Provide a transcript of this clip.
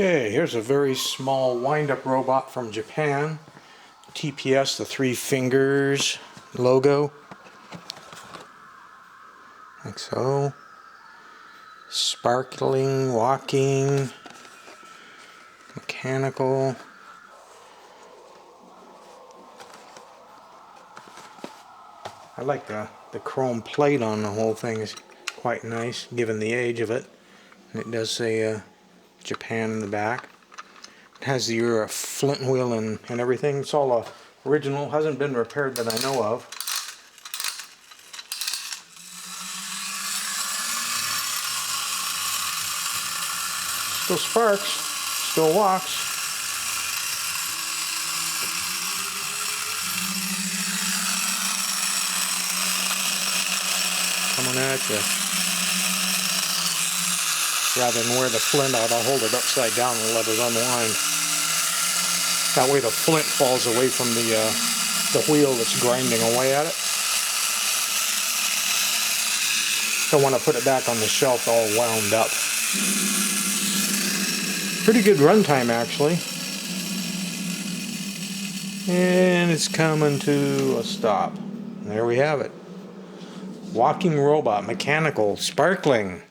Okay, here's a very small wind-up robot from Japan. TPS, the 3 fingers logo. Like so. Sparkling, walking, mechanical. I like the chrome plate on the whole thing is quite nice given the age of it. And it does say Japan in the back. It has your flint wheel and everything. It's all original, hasn't been repaired that I know of. Still sparks, still walks. Coming at you. Rather than wear the flint out, I'll hold it upside down and let it unwind. That way the flint falls away from the wheel that's grinding away at it. Don't want to put it back on the shelf all wound up. Pretty good runtime actually. And it's coming to a stop. There we have it. Walking robot, mechanical, sparkling.